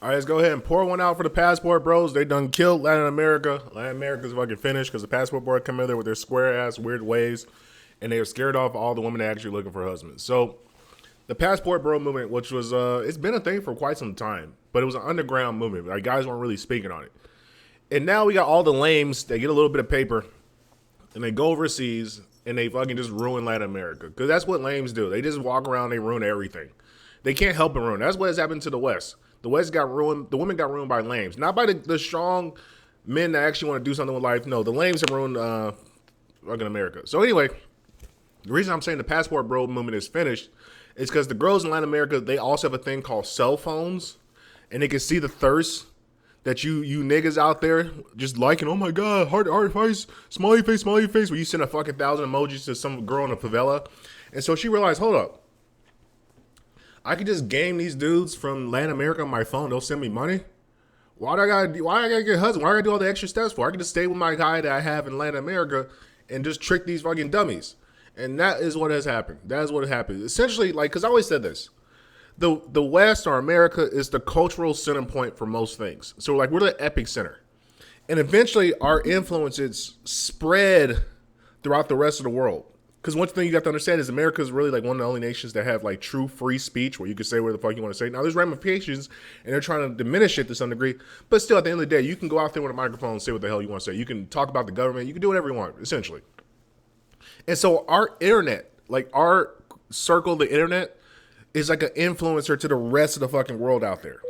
All right, let's go ahead and pour one out for the passport bros. They done killed Latin America. Latin America's fucking finished because the passport board come in there with their square ass weird ways, and they are scared off all the women that actually looking for husbands. So the passport bro movement, which was it's been a thing for quite some time, but it was an underground movement. Like guys weren't really speaking on it, and now we got all the lames. They get a little bit of paper, and they go overseas and they fucking just ruin Latin America because that's what lames do. They just walk around, they ruin everything. They can't help but ruin. That's what has happened to the West. The West got ruined. The women got ruined by lames, not by the strong men that actually want to do something with life. No, the lames have ruined fucking America. So anyway, the reason I'm saying the passport bro movement is finished is because the girls in Latin America, they also have a thing called cell phones, and they can see the thirst that you niggas out there just liking. Oh my god, heart face, smiley face, where you send a fucking 1,000 emojis to some girl in a favela, and so she realized, hold up. I could just game these dudes from Latin America on my phone. They'll send me money. Why I gotta get a husband? Why I gotta do all the extra steps for? I can just stay with my guy that I have in Latin America and just trick these fucking dummies. And that is what has happened. That is what happened. Essentially, like, because I always said this. The West or America is the cultural center point for most things. So, like, we're the epic center. And eventually, our influences spread throughout the rest of the world. Because one thing you have to understand is America is really like one of the only nations that have like true free speech where you can say whatever the fuck you want to say. Now there's ramifications and they're trying to diminish it to some degree, but still at the end of the day, you can go out there with a microphone and say what the hell you want to say. You can talk about the government. You can do whatever you want, essentially. And so our internet, like our circle, the internet, is like an influencer to the rest of the fucking world out there.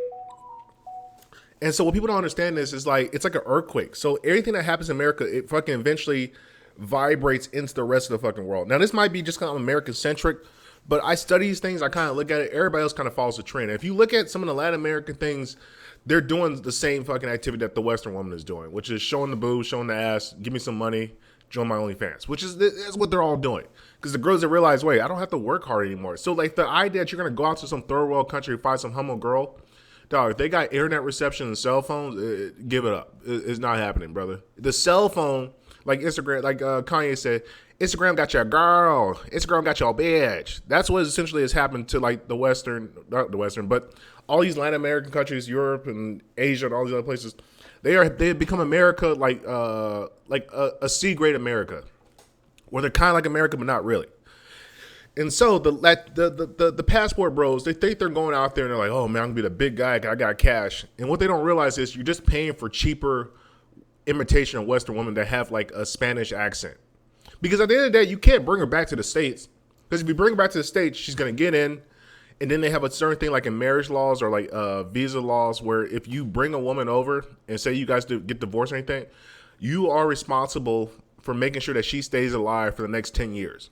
And so what people don't understand is like, it's like an earthquake. So everything that happens in America, it fucking eventually vibrates into the rest of the fucking world. Now, this might be just kind of American-centric, but I study these things. I kind of look at it. Everybody else kind of follows the trend. If you look at some of the Latin American things, they're doing the same fucking activity that the Western woman is doing, which is showing the boobs, showing the ass, give me some money, join my OnlyFans, which is that's what they're all doing. Because the girls that realize, wait, I don't have to work hard anymore. So, like, the idea that you're going to go out to some third world country and find some humble girl, dog, if they got internet reception and cell phones, give it up. It's not happening, brother. The cell phone, like Instagram, like Kanye said, Instagram got your girl. Instagram got your bitch. That's what essentially has happened to like the Western, not the Western, but all these Latin American countries, Europe and Asia and all these other places. They have become America like a C grade America, where they're kind of like America but not really. And so the passport bros, they think they're going out there and they're like, oh man, I'm gonna be the big guy. I got cash. And what they don't realize is you're just paying for cheaper imitation of Western women that have like a Spanish accent. Because at the end of the day, you can't bring her back to the States. Because if you bring her back to the States, she's going to get in. And then they have a certain thing like in marriage laws or like visa laws where if you bring a woman over and say you guys get divorced or anything, you are responsible for making sure that she stays alive for the next 10 years.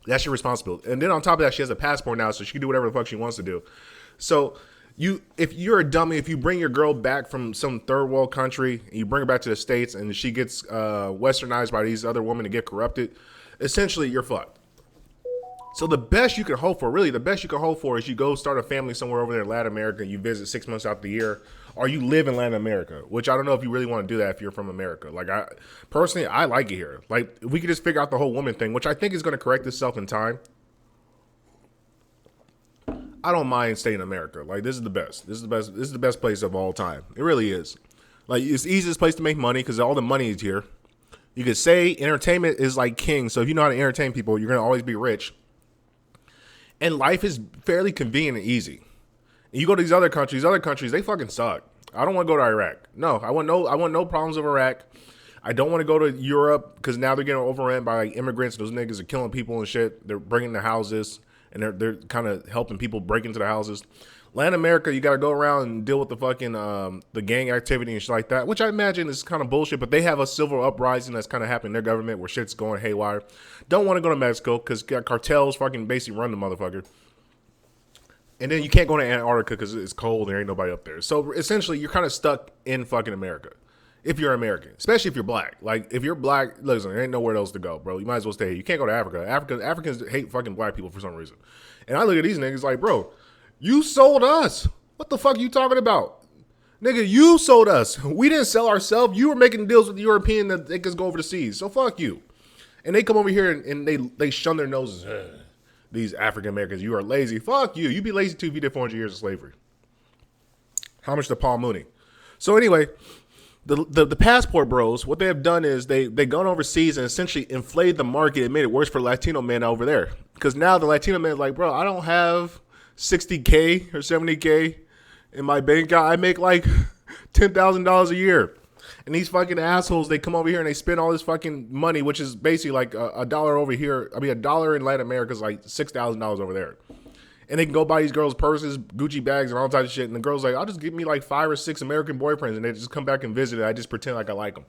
That's your responsibility. And then on top of that, she has a passport now, so she can do whatever the fuck she wants to do. So if you're a dummy, if you bring your girl back from some third world country and you bring her back to the States and she gets westernized by these other women to get corrupted, essentially you're fucked. So the best you can hope for, really the best you can hope for is you go start a family somewhere over there in Latin America and you visit 6 months out the year, or you live in Latin America, which I don't know if you really want to do that if you're from America. Like I personally like it here. Like if we could just figure out the whole woman thing, which I think is going to correct itself in time. I don't mind staying in America. Like this is the best. This is the best place of all time. It really is. Like it's the easiest place to make money because all the money is here. You could say entertainment is like king. So if you know how to entertain people, you're gonna always be rich. And life is fairly convenient and easy. And you go to these other countries, they fucking suck. I don't want to go to Iraq. No, I want no problems of Iraq. I don't want to go to Europe because now they're getting overrun by like immigrants. Those niggas are killing people and shit. They're bringing the houses. And they're kind of helping people break into the houses. Latin America, you got to go around and deal with the fucking the gang activity and shit like that, which I imagine is kind of bullshit. But they have a civil uprising that's kind of happening in their government where shit's going haywire. Don't want to go to Mexico because cartels fucking basically run the motherfucker. And then you can't go to Antarctica because it's cold and there ain't nobody up there. So essentially, you're kind of stuck in fucking America. If you're American, especially if you're black. Like, if you're black, listen, there ain't nowhere else to go, bro. You might as well stay here. You can't go to Africa. Africans hate fucking black people for some reason. And I look at these niggas like, bro, you sold us. What the fuck are you talking about? Nigga, you sold us. We didn't sell ourselves. You were making deals with the European that they could go over the seas. So fuck you. And they come over here and they shun their noses. These African Americans, you are lazy. Fuck you. You'd be lazy too if you did 400 years of slavery. How much to Paul Mooney? So anyway, the passport bros, what they have done is they gone overseas and essentially inflated the market and made it worse for Latino men over there. Because now the Latino men are like, bro, I don't have 60K or 70K in my bank account. I make like $10,000 a year. And these fucking assholes, they come over here and they spend all this fucking money, which is basically like a dollar over here. I mean, a dollar in Latin America is like $6,000 over there. And they can go buy these girls purses, Gucci bags, and all types of shit. And the girl's like, I'll just give me like 5 or 6 American boyfriends, and they just come back and visit it. I just pretend like I like them.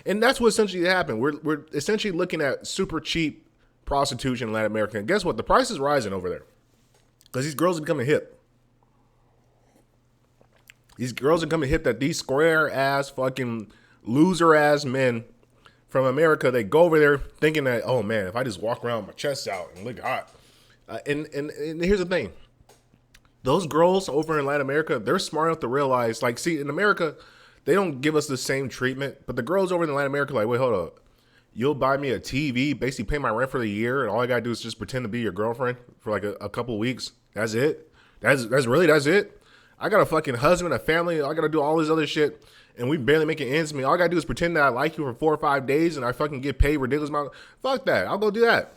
And that's what essentially happened. We're essentially looking at super cheap prostitution in Latin America. And guess what? The price is rising over there because these girls are becoming hip. These girls are becoming hip that these square ass fucking loser ass men from America, they go over there thinking that, oh man, if I just walk around with my chest out and look hot. And here's the thing. Those girls over in Latin America, they're smart enough to realize, like, see, in America, they don't give us the same treatment. But the girls over in Latin America, like, wait, hold up. You'll buy me a TV, basically pay my rent for the year, and all I got to do is just pretend to be your girlfriend for like a couple of weeks. That's it? That's it? I got a fucking husband, a family. I got to do all this other shit, and we barely making ends meet. All I got to do is pretend that I like you for 4 or 5 days, and I fucking get paid ridiculous amount. Fuck that. I'll go do that.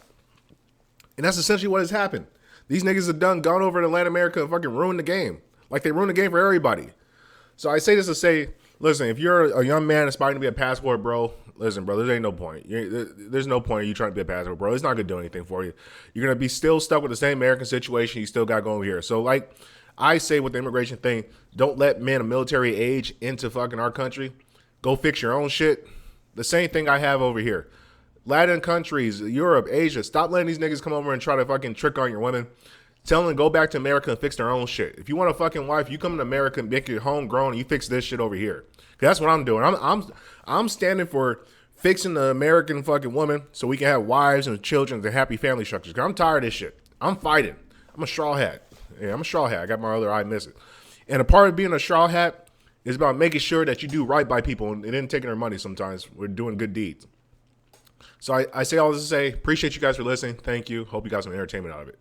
And that's essentially what has happened. These niggas have gone over to Latin America and fucking ruined the game. Like they ruined the game for everybody. So I say this to say, listen, if you're a young man aspiring to be a passport bro, listen, bro, there ain't no point. There's no point in you trying to be a passport bro. It's not going to do anything for you. You're going to be still stuck with the same American situation you still got going over here. So like I say with the immigration thing, don't let men of military age into fucking our country. Go fix your own shit. The same thing I have over here. Latin countries, Europe, Asia, stop letting these niggas come over and try to fucking trick on your women. Tell them to go back to America and fix their own shit. If you want a fucking wife, you come to America and make it homegrown and you fix this shit over here. That's what I'm doing. I'm standing for fixing the American fucking woman so we can have wives and children and happy family structures. Cause I'm tired of this shit. I'm fighting. I'm a straw hat. Yeah, I'm a straw hat. I got my other eye missing. And a part of being a straw hat is about making sure that you do right by people and then taking their money sometimes. We're doing good deeds. So I say all this to say, appreciate you guys for listening. Thank you. Hope you got some entertainment out of it.